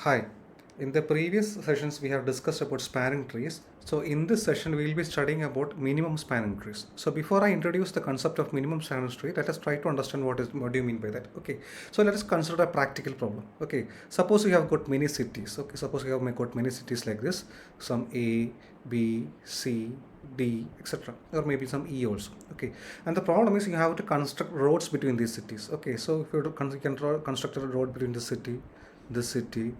Hi. In the previous sessions, we have discussed about spanning trees. So in this session, we will be studying about minimum spanning trees. So before I introduce the concept of minimum spanning tree, let us try to understand what do you mean by that. Okay. So let us consider a practical problem. Okay. Suppose you have got many cities. Okay. Suppose you have got many cities like this. Some A, B, C, D, etc. Or maybe some E also. Okay. And the problem is you have to construct roads between these cities. Okay. So if you can construct a road between this city, this city.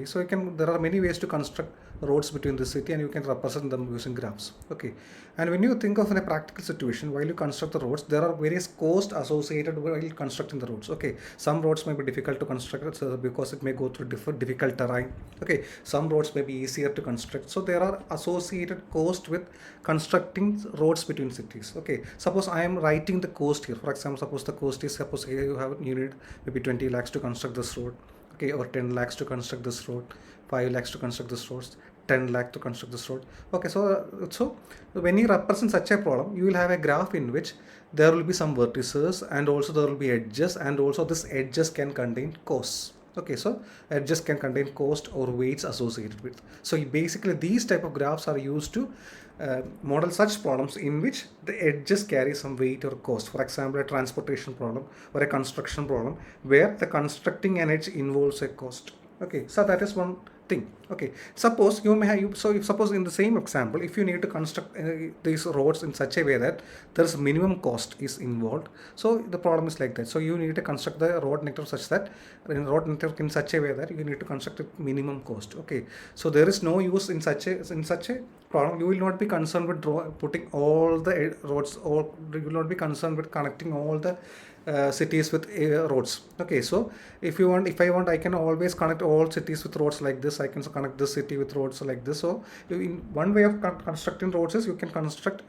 So you can there are many ways to construct roads between the city, and you can represent them using graphs. Okay. And when you think of in a practical situation, while you construct the roads, there are various costs associated while constructing the roads. Okay. Some roads may be difficult to construct because it may go through difficult terrain. Okay. Some roads may be easier to construct. So there are associated costs with constructing roads between cities. Okay. Suppose I am writing the cost here. For example, suppose the cost is, suppose here you need maybe 20 lakhs to construct this road. Okay, or 10 lakhs to construct this road, 5 lakhs to construct this road, 10 lakh to construct this road. Okay, so when you represent such a problem, you will have a graph in which there will be some vertices, and also there will be edges, and also this edges can contain costs. Okay, so edges can contain cost or weights associated with. So basically these type of graphs are used to model such problems in which the edges carry some weight or cost. For example, a transportation problem or a construction problem where the constructing an edge involves a cost. Okay, so that is one thing. Okay, suppose you may have if suppose in the same example, if you need to construct these roads in such a way that there is minimum cost is involved, so the problem is like that. So you need to construct the road network such that in such a way that you need to construct at minimum cost. Okay, so there is no use in such a problem. You will not be concerned with putting all the roads, or you will not be concerned with connecting all the cities with roads. Okay, so if I want, I can always connect all cities with roads like this. I can connect this city with roads like this. So in one way of constructing roads is you can construct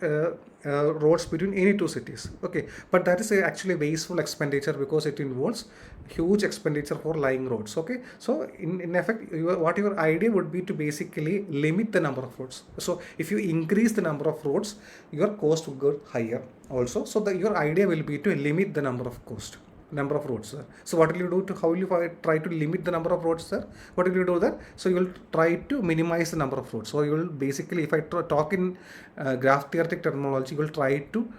roads between any two cities. Okay, but that is actually wasteful expenditure because it involves huge expenditure for laying roads. Okay, so in effect, what your idea would be to basically limit the number of roads. So if you increase the number of roads, your cost will go higher also. So your idea will be to limit the number of roads, sir. So what will you do how will you try to limit the number of roads, sir? What will you do there? So you will try to minimize the number of roads. So you will basically, if I talk in graph theoretic terminology, you will try to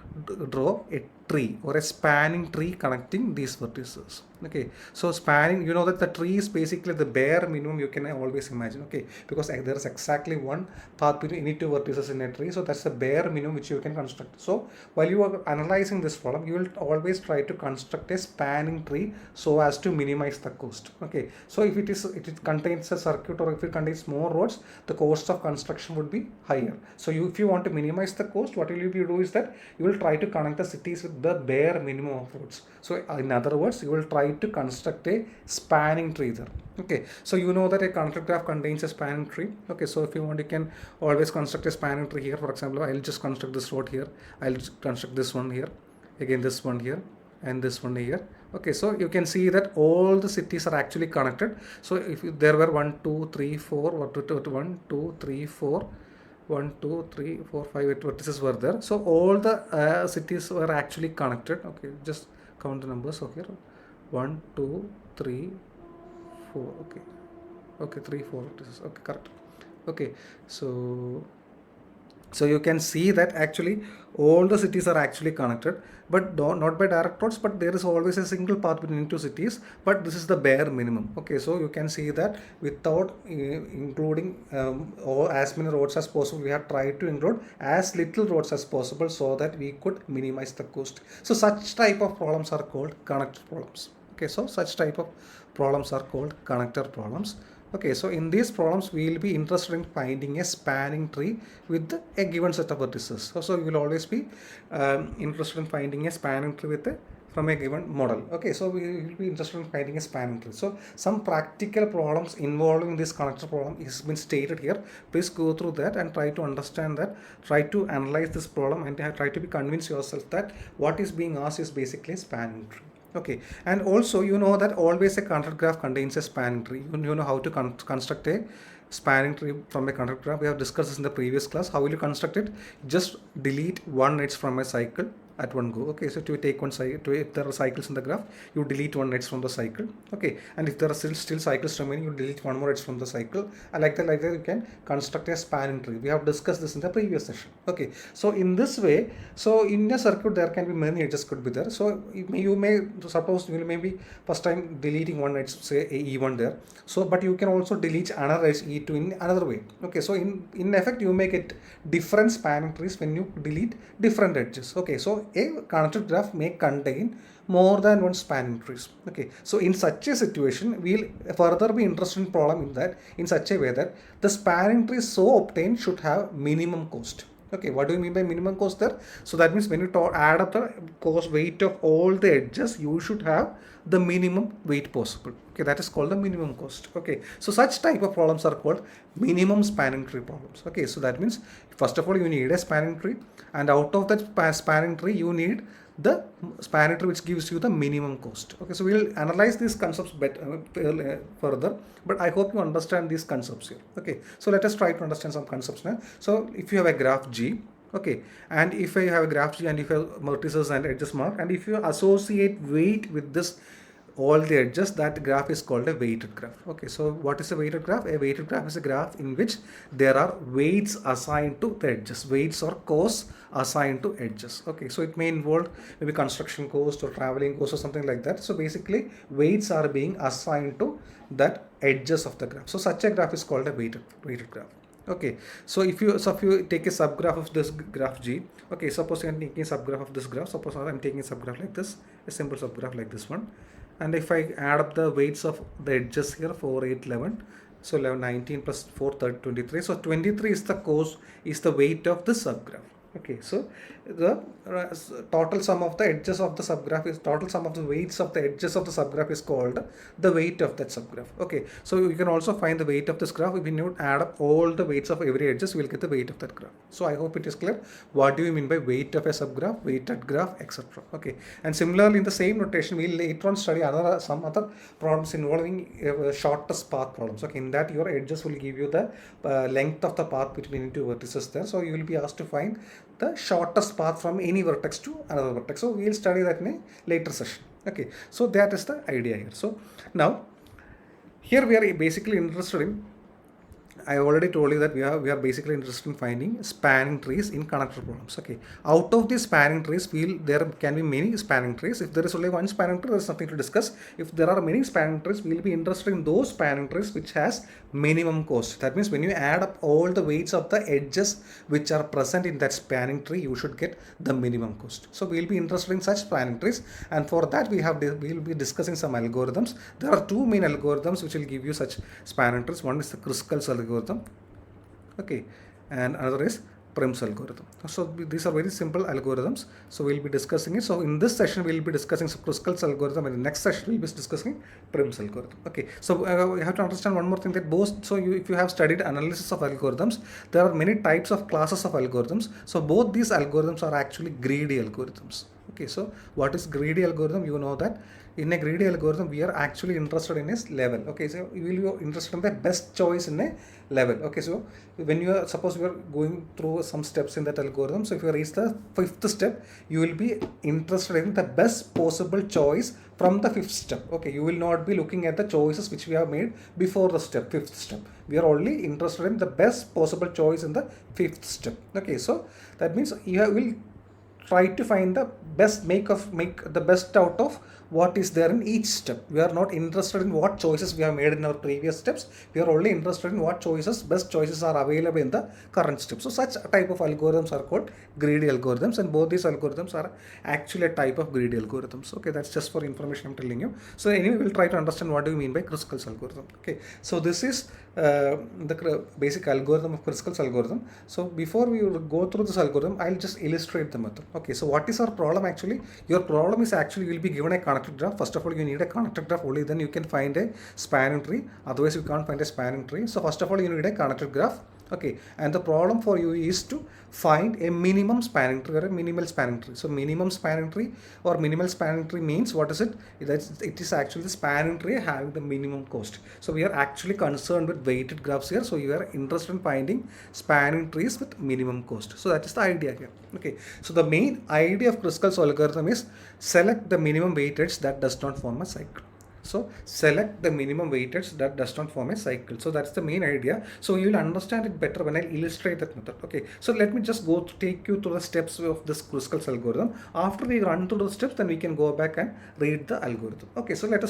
draw a tree or a spanning tree connecting these vertices. Okay, so spanning, you know that the tree is basically the bare minimum you can always imagine. Okay, because there is exactly one path between any two vertices in a tree, so that's the bare minimum which you can construct. So while you are analyzing this problem, you will always try to construct a spanning tree so as to minimize the cost. Okay, so if it contains a circuit, or if it contains more roads, the cost of construction would be higher. So if you want to minimize the cost, what will you do is that you will try to connect the cities with the bare minimum of roads. So in other words, you will try to construct a spanning tree there. Okay, so you know that a connected graph contains a spanning tree. Okay, so if you want, you can always construct a spanning tree here. For example, I'll just construct this road here, I'll just construct this one here, again this one here, and this one here. Okay, so you can see that all the cities are actually connected. So if there were 1 2 3 4 1 2 3 4 1 2 3 4 5 vertices were there. So all the cities were actually connected. Okay, just count the numbers. So here 1 2 3 4. Okay, 3 4 vertices. Okay, correct. Okay, so you can see that actually all the cities are actually connected, but not by direct roads, but there is always a single path between two cities, but this is the bare minimum. Okay, so you can see that without including or as many roads as possible, we have tried to include as little roads as possible so that we could minimize the cost. So such type of problems are called connector problems. Okay, so such type of problems are called connector problems. Okay, so in these problems, we will be interested in finding a spanning tree with a given set of vertices. So you will always be interested in finding a spanning tree from a given model. Okay, so we will be interested in finding a spanning tree. So some practical problems involving this connector problem has been stated here. Please go through that and try to understand that, try to analyze this problem, and try to be convince yourself that what is being asked is basically a spanning tree. Okay, and also you know that always a connected graph contains a spanning tree. You know how to construct a spanning tree from a connected graph. We have discussed this in the previous class. How will you construct it? Just delete one edge from a cycle at one go. Okay, so to take one cycle, if there are cycles in the graph, you delete one edge from the cycle. Okay, and if there are still cycles remaining, you delete one more edge from the cycle. And like that you can construct a spanning tree. We have discussed this in the previous session. Okay, so in this way, so in a circuit there can be many edges could be there. So you may suppose you may be first time deleting one edge, say E1 there. So but you can also delete another edge E2 in another way. Okay, so in effect you make it different spanning trees when you delete different edges. Okay, so a connected graph may contain more than one spanning trees. Okay, so in such a situation we'll further be interested in problem in that in such a way that the spanning trees so obtained should have minimum cost. Okay, what do you mean by minimum cost there? So that means when you add up the cost weight of all the edges, you should have the minimum weight possible. Okay, that is called the minimum cost. Okay, so such type of problems are called minimum spanning tree problems. Okay, so that means first of all you need a spanning tree, and out of that spanning tree you need the spanning tree which gives you the minimum cost. Okay, so we'll analyze these concepts further, but I hope you understand these concepts here. Okay, so let us try to understand some concepts now. So if you have a graph G, okay, and if I have a graph G and if you have vertices and edges marked, and if you associate weight with this all the edges, that graph is called a weighted graph. Okay, so what is a weighted graph? A weighted graph is a graph in which there are weights assigned to the edges, weights or costs assigned to edges. Okay, so it may involve maybe construction cost or traveling cost or something like that. So basically weights are being assigned to that edges of the graph. So such a graph is called a weighted graph. Okay, so if you take a subgraph of this graph G, okay, suppose I'm taking a subgraph of this graph, suppose I'm taking a subgraph like this, a simple subgraph like this one, and if I add up the weights of the edges here, 4, 8, 11, so 11, 19 plus 4, 30, 23, so 23 is the weight of the subgraph. Okay, so the total sum of the edges of the subgraph is total sum of the weights of the edges of the subgraph is called the weight of that subgraph. Okay, so you can also find the weight of this graph. If you add up all the weights of every edges, we will get the weight of that graph. So I hope it is clear. What do you mean by weight of a subgraph, weighted graph, etc. Okay, and similarly in the same notation, we will later on study some other problems involving shortest path problems. Okay, in that your edges will give you the length of the path between two vertices there. So you will be asked to find the shortest path from any vertex to another vertex. So we will study that in a later session. Okay, so that is the idea here. So now here we are basically interested in, I already told you that we are basically interested in finding spanning trees in connector problems. Okay, out of these spanning trees, there can be many spanning trees. If there is only one spanning tree, there is nothing to discuss. If there are many spanning trees, we will be interested in those spanning trees which has minimum cost. That means when you add up all the weights of the edges which are present in that spanning tree, you should get the minimum cost. So we will be interested in such spanning trees, and for that we will be discussing some algorithms. There are two main algorithms which will give you such spanning trees. One is the Kruskal's algorithm, okay, and another is Prim's algorithm. So these are very simple algorithms, so we'll be discussing it. So in this session we'll be discussing Kruskal's algorithm, and in the next session we'll be discussing Prim's algorithm. Okay, so you have to understand one more thing, that both, so if you have studied analysis of algorithms, there are many types of classes of algorithms. So both these algorithms are actually greedy algorithms. Okay, so what is greedy algorithm? You know that in a greedy algorithm we are actually interested in a level. Okay, so you will be interested in the best choice in a level. Okay, so when you are, suppose you are going through some steps in that algorithm, so if you reach the fifth step, you will be interested in the best possible choice from the fifth step. Okay, you will not be looking at the choices which we have made before the fifth step. We are only interested in the best possible choice in the fifth step. Okay, so that means you will try to find the best, make the best out of what is there in each step. We are not interested in what choices we have made in our previous steps. We are only interested in what best choices are available in the current step. So such type of algorithms are called greedy algorithms, and both these algorithms are actually a type of greedy algorithms. Okay, that's just for information I'm telling you. So anyway, we'll try to understand what do you mean by Kruskal's algorithm. Okay, so this is the basic algorithm of Kruskal's algorithm. So before we go through this algorithm, I'll just illustrate the method. Okay, so what is our problem actually? Your problem is actually you will be given a connected graph. First of all, you need a connected graph, only then you can find a spanning tree. Otherwise, you can't find a spanning tree. So first of all, you need a connected graph. Okay, and the problem for you is to find a minimum spanning tree or a minimal spanning tree. So minimum spanning tree or minimal spanning tree means what is it? It is actually the spanning tree having the minimum cost. So we are actually concerned with weighted graphs here. So you are interested in finding spanning trees with minimum cost. So that is the idea here. Okay, so the main idea of Kruskal's algorithm is select the minimum weightage that does not form a cycle. So select the minimum weightage that does not form a cycle. So that's the main idea. So you will understand it better when I illustrate that method. Okay. So let me just go to take you through the steps of this Kruskal's algorithm. After we run through the steps, then we can go back and read the algorithm. Okay. So let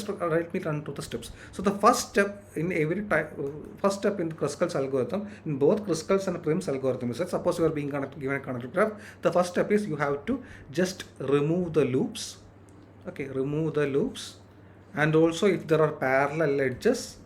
me run through the steps. So the first step in every first step in the Kruskal's algorithm, in both Kruskal's and Prim's algorithm is that suppose you are being given a connected graph. The first step is you have to just remove the loops. Okay. Remove the loops. And also if there are parallel edges,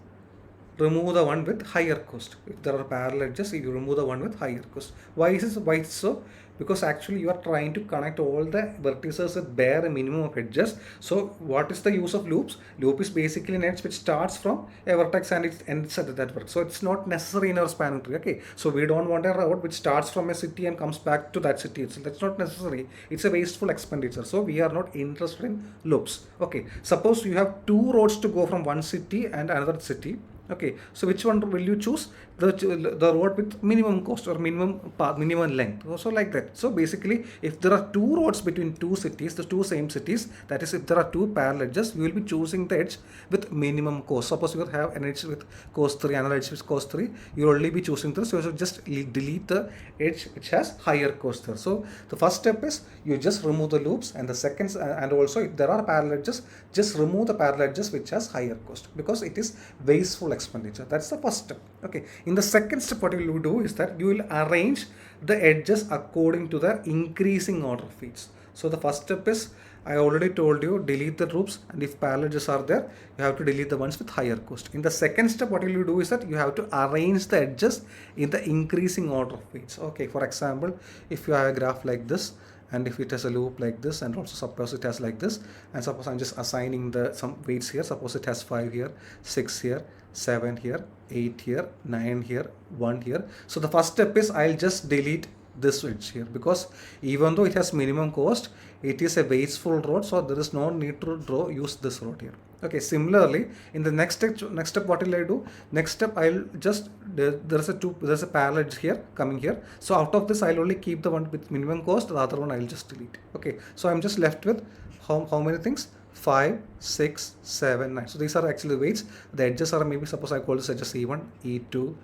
remove the one with higher cost. If there are parallel edges, you remove the one with higher cost. Why is this? Why is so? Because actually you are trying to connect all the vertices with bare minimum of edges. So what is the use of loops? Loop is basically an edge which starts from a vertex and it ends at that vertex. So it's not necessary in our spanning tree. Okay, so we don't want a route which starts from a city and comes back to that city. So that's not necessary. It's a wasteful expenditure. So we are not interested in loops. Okay, suppose you have two roads to go from one city and another city. Okay, so which one will you choose? The road with minimum cost or minimum length. So like that. So basically, if there are two roads between two cities, the two same cities, that is, if there are two parallel edges, we will be choosing the edge with minimum cost. Suppose you have an edge with cost 3, another edge with cost 3, you will only be choosing this. So you just delete the edge which has higher cost there. So the first step is you just remove the loops, and the second, and also if there are parallel edges, just remove the parallel edges which has higher cost because it is wasteful expenditure. That's the first step. Okay, in the second step, what you will do is that you will arrange the edges according to the increasing order of feeds. So the first step is, I already told you, delete the loops, and if parallel edges are there, you have to delete the ones with higher cost. In the second step, what you will do is that you have to arrange the edges in the increasing order of feeds. Okay, for example, if you have a graph like this, and if it has a loop like this, and also suppose it has like this, and suppose I'm just assigning some weights here, suppose it has 5 here, 6 here, 7 here, 8 here, 9 here, 1 here. So the first step is I'll just delete this edge here, because even though it has minimum cost, it is a wasteful road, so there is no need to use this road here. Okay, similarly in the next step what will I do? Next step I'll just there's a parallel edge here coming here, so out of this I'll only keep the one with minimum cost, the other one I'll just delete. Okay, so I'm just left with how many things? 5, 6, 7, 9. So these are actually the weights. The edges are, maybe suppose I call this edges E1, E2,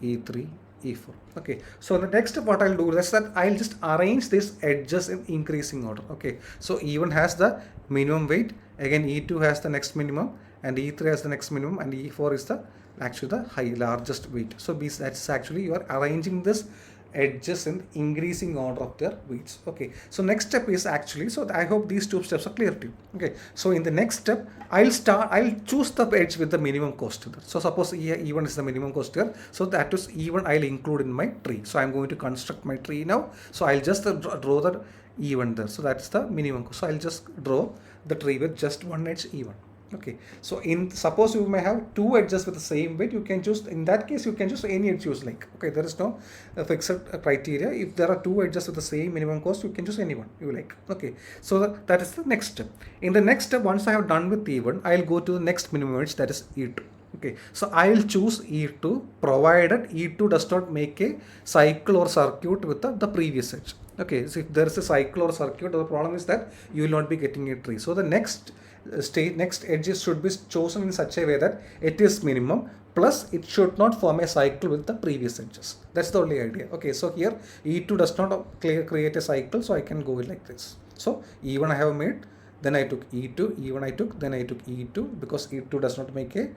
E3, E4. Okay, so the next step what I'll do is that I'll just arrange these edges in increasing order. Okay, so E1 has the minimum weight, again E2 has the next minimum, and E3 has the next minimum, and E4 is the largest weight. So that's actually you are arranging this edges in increasing order of their weights. Okay, so next step is actually, so I hope these two steps are clear to you. Okay, so in the next step I'll choose the edge with the minimum cost here. So suppose E1 is the minimum cost here, so that is E1 I'll include in my tree. So I'm going to construct my tree now, so I'll just draw the E1 there, so that's the minimum cost. So I'll just draw the tree with just one edge E1. Okay, so suppose you may have two edges with the same weight, you can choose, in that case you can choose any edge you like. Okay, there is no fixed criteria. If there are two edges with the same minimum cost, you can choose any one you like. Okay, so that is the next step. In the next step, once I have done with E1, I'll go to the next minimum edge, that is E2. Okay, so I'll choose E2 provided E2 does not make a cycle or circuit with the previous edge. Okay, so if there is a cycle or circuit, the problem is that you will not be getting a tree. So the next edges should be chosen in such a way that it is minimum, plus it should not form a cycle with the previous edges. That's the only idea. Okay, so here E2 does not create a cycle, so I can go like this. So E1 I have made, then I took E2, E1 I took, then I took E2, because E2 does not make a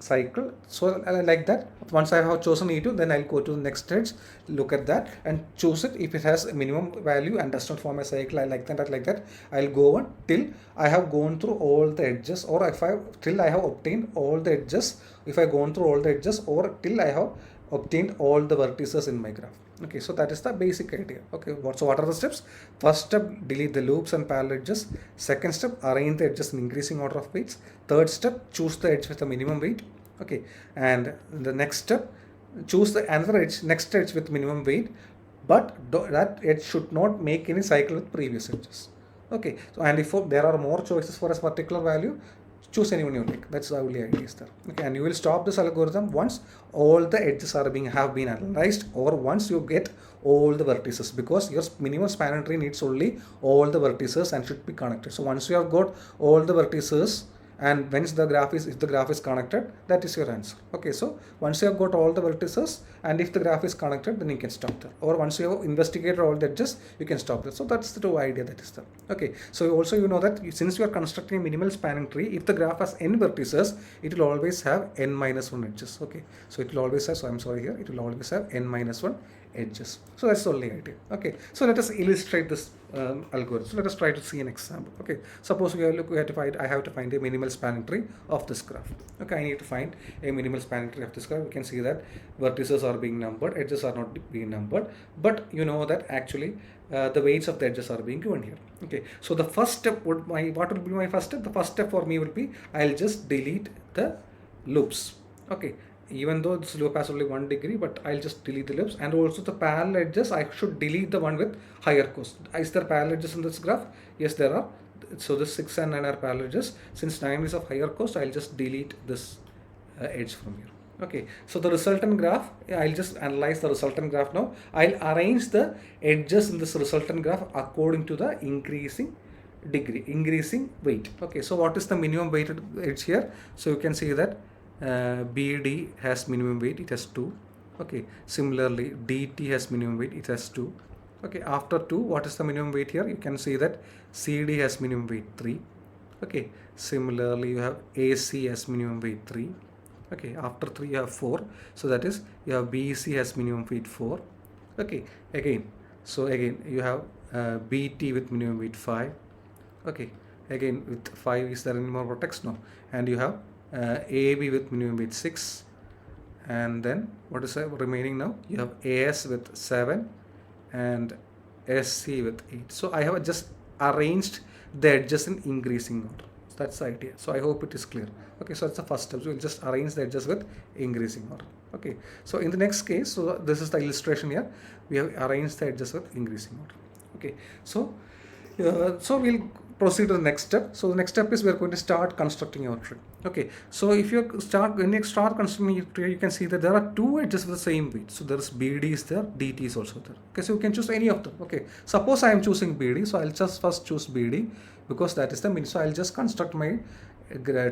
cycle. So like that, once I have chosen E2, then I'll go to the next edge, look at that and choose it. If it has a minimum value and does not form a cycle, I like that, I'll go on till I have gone through all the edges, or till I have obtained all the edges, if I gone through all the edges, or till I have obtained all the vertices in my graph. Okay, so that is the basic idea. Okay, so what are the steps? First step, delete the loops and parallel edges. Second step, arrange the edges in increasing order of weights. Third step, choose the edge with the minimum weight. Okay, and the next step, choose the another edge, next edge with minimum weight, but that edge should not make any cycle with previous edges. Okay, so and if there are more choices for a particular value, choose anyone you like. That's the only idea is there. Okay, and you will stop this algorithm once all the edges have been analyzed, or once you get all the vertices, because your minimum spanning tree needs only all the vertices and should be connected. So once you have got all the vertices, and once the graph is, if the graph is connected, that is your answer. Okay, so once you have got all the vertices and if the graph is connected, then you can stop there, or once you have investigated all the edges, you can stop there. So that's the two idea that is there. Okay, so also you know that since you are constructing a minimal spanning tree, if the graph has n vertices, it will always have n minus 1 edges. Okay, so it will always have, so I'm sorry here, it will always have n minus 1 edges. So that's the only idea. Okay, so let us illustrate this algorithm. So let us try to see an example. Okay, suppose we have to find, I have to find a minimal spanning tree of this graph. Okay, I need to find a minimal spanning tree of this graph. We can see that vertices are being numbered, edges are not being numbered, but you know that actually the weights of the edges are being given here. Okay, so the first step what will be my first step? The first step for me will be, I'll just delete the loops. Okay, even though this loop has only 1 degree, but I'll just delete the loops, and also the parallel edges, I should delete the one with higher cost. Is there parallel edges in this graph? Yes, there are. So this 6 and 9 are parallel edges. Since 9 is of higher cost, I'll just delete this edge from here. Okay, so the resultant graph, I'll just analyze the resultant graph now. I'll arrange the edges in this resultant graph according to the increasing weight. Okay, so what is the minimum weighted edge here? So you can see that BD has minimum weight, it has 2. Okay, similarly DT has minimum weight, it has 2. Okay, after 2, what is the minimum weight here? You can see that CD has minimum weight 3. Okay, similarly you have AC has minimum weight 3. Okay, after 3 you have 4, so that is you have BC has minimum weight 4. Okay, again you have BT with minimum weight 5. Okay, again with 5, is there any more vertex? No. And you have AB with minimum weight 6, and then what is remaining now? You have AS with 7 and SC with 8. So I have just arranged the edges in increasing order. So that's the idea. So I hope it is clear. Okay, so that's the first step. So we'll just arrange the edges with increasing order. Okay, so in the next case, so this is the illustration here. We have arranged the edges with increasing order. Okay, so we'll proceed to the next step. So the next step is we are going to start constructing our tree. Okay, so when you start constructing your tree, you can see that there are 2 edges with the same weight. So there is BD is there, DT is also there. Okay, so you can choose any of them. Okay, suppose I am choosing BD, so I'll just first choose BD because that is the min. So I'll just construct my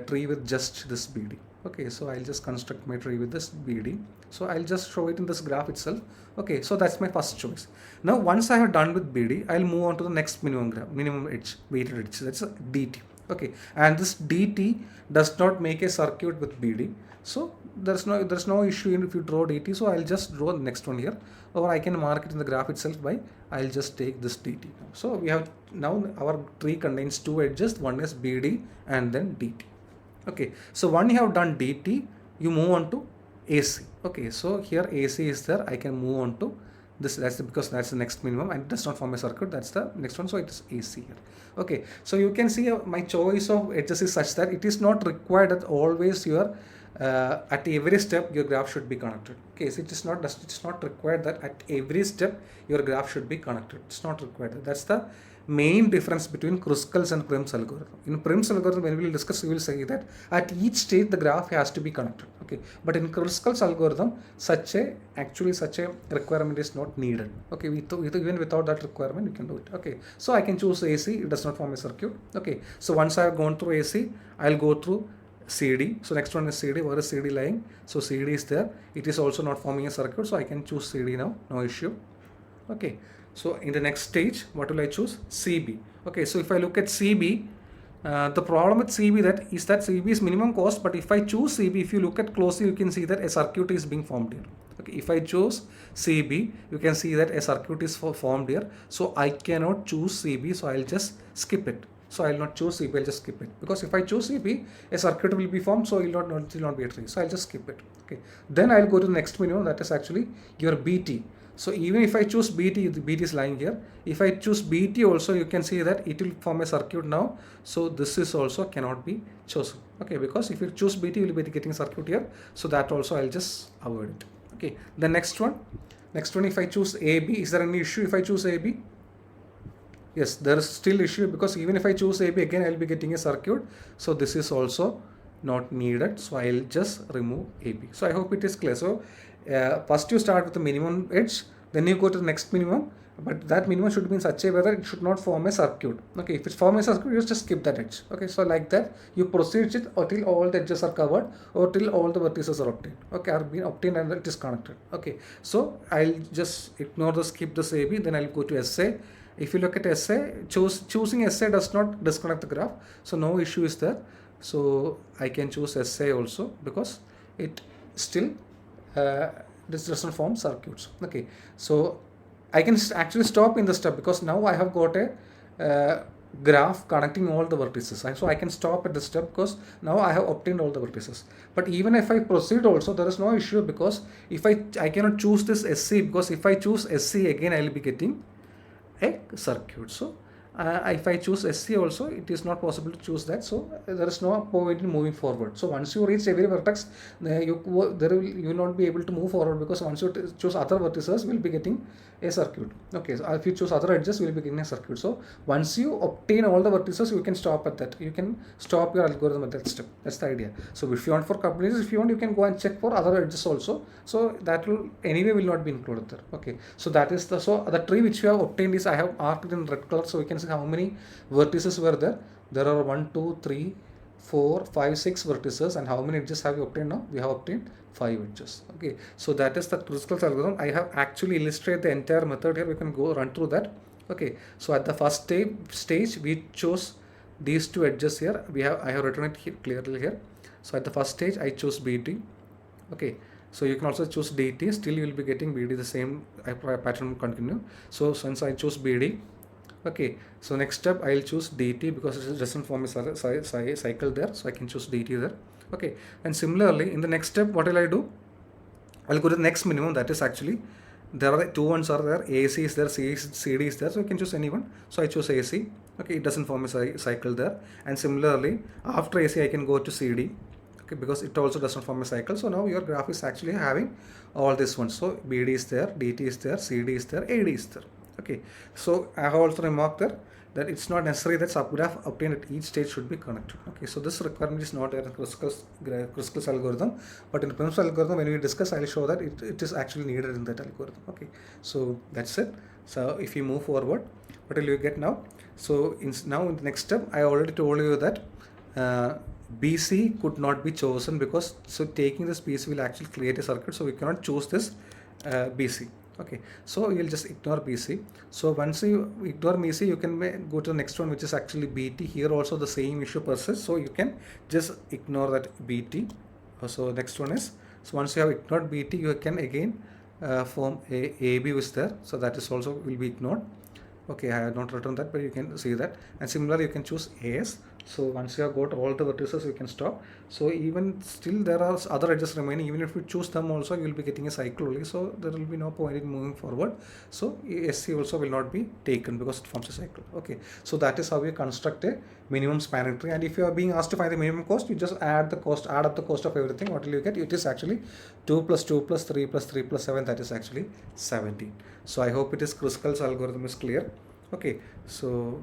tree with just this BD. Okay, so I'll just construct my tree with this BD. So I'll just show it in this graph itself. Okay, so that's my first choice. Now once I have done with BD, I'll move on to the next minimum edge, weighted edge. That's a DT. Okay, and this DT does not make a circuit with BD. So there's no issue if you draw DT. So I'll just draw the next one here, or I can mark it in the graph itself by, I'll just take this DT. So we have now our tree contains 2 edges. One is BD and then DT. Okay, so when you have done DT, you move on to AC. Okay, so here AC is there. I can move on to this. Because that's the next minimum and it does not form a circuit. That's the next one. So it is AC here. Okay, so you can see my choice of edges is such that it is not required that always your at every step your graph should be connected. Okay, so it's not required that at every step your graph should be connected. It's not required. That's the main difference between Kruskal's and Prim's algorithm. In Prim's algorithm, when we will discuss, we will say that at each stage the graph has to be connected. Okay, but in Kruskal's algorithm, such a requirement is not needed. Okay, even without that requirement, you can do it. Okay, so I can choose AC. It does not form a circuit. Okay, so once I have gone through AC, I'll go through CD. So next one is CD. Where is CD lying? So CD is there. It is also not forming a circuit. So I can choose CD now. No issue. Okay. So in the next stage, what will I choose? CB. Okay. So if I look at CB, the problem with CB is that CB is minimum cost. But if I choose CB, if you look at closely, you can see that a circuit is being formed here. Okay. If I choose CB, you can see that a circuit is formed here. So I cannot choose CB. So I'll just skip it. So I'll not choose CB, I'll just skip it. Because if I choose CB, a circuit will be formed, so it will not be a tree. So I'll just skip it. Okay. Then I'll go to the next minimum, that is actually your BT. So even if I choose BT, the BT is lying here. If I choose BT also, you can see that it will form a circuit now. So this is also cannot be chosen. Okay, because if you choose BT, you will be getting circuit here. So that also I'll just avoid it. Okay, the next one, if I choose AB, is there any issue if I choose AB? Yes, there is still issue, because even if I choose AB again, I'll be getting a circuit. So this is also not needed. So I'll just remove AB. So I hope it is clear. So first you start with the minimum edge, then you go to the next minimum, but that minimum should be in such a way that it should not form a circuit. Okay, if it forms a circuit, you just skip that edge. Okay, so like that, you proceed it until all the edges are covered or till all the vertices are obtained. Okay, are being obtained and it is connected. Okay, so I'll just ignore the skip this AB, then I'll go to SA. If you look at SA, choosing SA does not disconnect the graph, so no issue is there. So I can choose SA also, because it still this doesn't form circuits. Okay, so I can actually stop in the step, because now I have got a graph connecting all the vertices, so I can stop at the step because now I have obtained all the vertices. But even if I proceed also, there is no issue, because if I cannot choose this SC, because if I choose SC again, I will be getting a circuit. So if I choose SC also, it is not possible to choose that. So there is no point in moving forward. So once you reach every vertex, you will not be able to move forward, because once you choose other vertices, you will be getting a circuit. Okay, so if you choose other edges, you will be getting a circuit. So once you obtain all the vertices, you can stop at that. You can stop your algorithm at that step. That's the idea. So if you want for companies, if you want, you can go and check for other edges also. So that will anyway will not be included there. Okay, so that is the tree which you have obtained is I have marked in red color, so we can see how many vertices were there. There are 1, 2, 3, 4, 5, 6 vertices, and how many edges have you obtained now? We have obtained 5 edges. Okay, so that is the Kruskal's algorithm. I have actually illustrated the entire method here. We can go run through that. Okay, so at the first stage we chose these two edges here. I have written it here, clearly here. So at the first stage I chose BD. Okay, so you can also choose DT. Still you will be getting BD, the same pattern will continue. So since I chose BD, okay, so next step I'll choose DT, because it doesn't form a cycle there, so I can choose DT there. Okay, and similarly in the next step, what will I do? I'll go to the next minimum, that is actually there are two ones are there, AC is there, CD is there, so you can choose any one. So I choose AC. Okay, it doesn't form a cycle there. And similarly after AC I can go to CD. Okay, because it also does not form a cycle. So now your graph is actually having all these ones. So BD is there, DT is there, CD is there, AD is there. Okay, so I have also remarked there that it's not necessary that subgraph obtained at each stage should be connected. Okay, so this requirement is not there in Kruskal's algorithm, but in the Prim's algorithm, when we discuss, I'll show that it is actually needed in that algorithm. Okay, so that's it. So if you move forward, what will you get now? So now in the next step, I already told you that BC could not be chosen, because so taking this BC will actually create a circuit, so we cannot choose this BC. Okay, so you'll just ignore BC. So once you ignore BC, you can go to the next one, which is actually BT. Here also the same issue persists, so you can just ignore that BT. So next one is, so once you have ignored BT, you can again form a AB is there, so that is also will be ignored. Okay, I have not written that, but you can see that. And similarly you can choose AS. So once you have got all the vertices, you can stop. So even still there are other edges remaining. Even if you choose them also, you will be getting a cycle only. So there will be no point in moving forward. So SC also will not be taken, because it forms a cycle. Okay, so that is how you construct a minimum spanning tree. And if you are being asked to find the minimum cost, you just add up the cost of everything. What will you get? It is actually 2 plus 2 plus 3 plus 3 plus 7. That is actually 17. So I hope it is Kruskal's algorithm is clear. Okay, so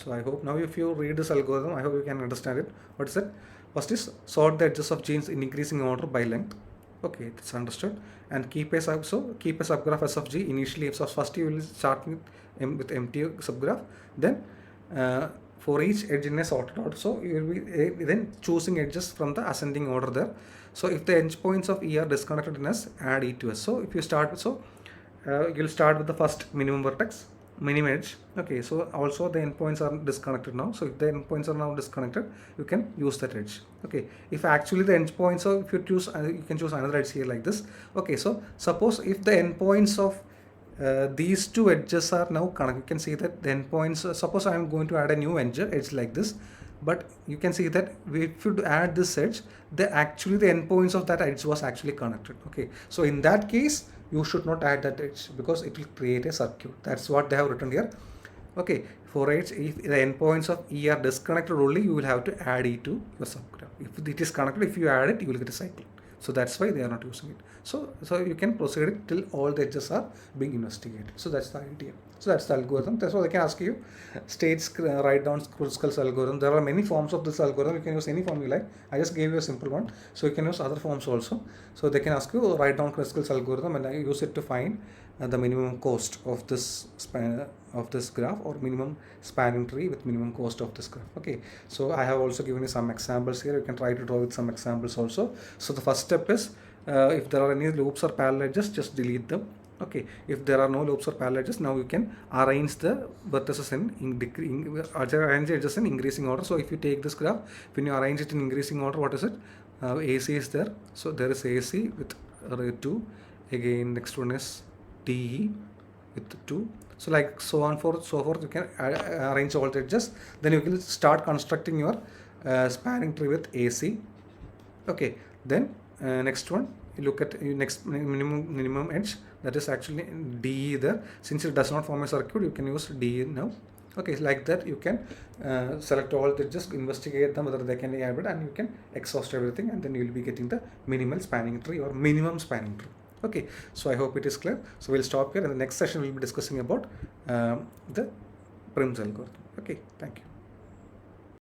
I hope now if you read this algorithm, I hope you can understand it. What is it? First is sort the edges of genes in increasing order by length. Okay, that's understood. And keep a subgraph S of G initially. So first you will start with empty subgraph. Then for each edge in a sorted order, so you will be then choosing edges from the ascending order there. So if the endpoints of E are disconnected in S, add E to S. So if you start with, you'll start with the first minimum vertex, minimum edge. Okay, so also the endpoints are disconnected now. So if the endpoints are now disconnected, you can use that edge. Okay, if actually the endpoints are, if you choose, you can choose another edge here like this. Okay, so suppose if the endpoints of these two edges are now connected, you can see that the endpoints, suppose I am going to add a new edge like this, but you can see that if you add this edge, actually the endpoints of that edge was actually connected. Okay, so in that case, you should not add that edge, because it will create a circuit. That's what they have written here. Okay, for edge, if the endpoints of E are disconnected only, you will have to add E to your subgraph. If it is connected, if you add it, you will get a cycle. So that's why they are not using it. So you can proceed it till all the edges are being investigated. So that's the idea. So that's the algorithm. That's why they can ask you states write down Kruskal's algorithm. There are many forms of this algorithm. You can use any form you like. I just gave you a simple one. So you can use other forms also. So they can ask you write down Kruskal's algorithm and I use it to find the minimum cost of this span of this graph, or minimum spanning tree with minimum cost of this graph. Okay, so I have also given you some examples here. You can try to draw with some examples also. So the first step is if there are any loops or parallel edges, just delete them. Okay, if there are no loops or parallel edges, now you can arrange the vertices arrange edges in increasing order. So if you take this graph, when you arrange it in increasing order, what is it? AC is there. So there is AC with 2. Again, next one is DE with 2. So like so on so forth. You can arrange all the edges. Then you can start constructing your spanning tree with AC. Okay. Then next one, you look at next minimum edge, that is actually DE there. Since it does not form a circuit, you can use DE now. Okay, like that you can select all the edges, investigate them whether they can be added, and you can exhaust everything, and then you will be getting the minimal spanning tree or minimum spanning tree. Okay, so I hope it is clear. So we'll stop here. In the next session we'll be discussing about the Prim's algorithm. Okay, thank you.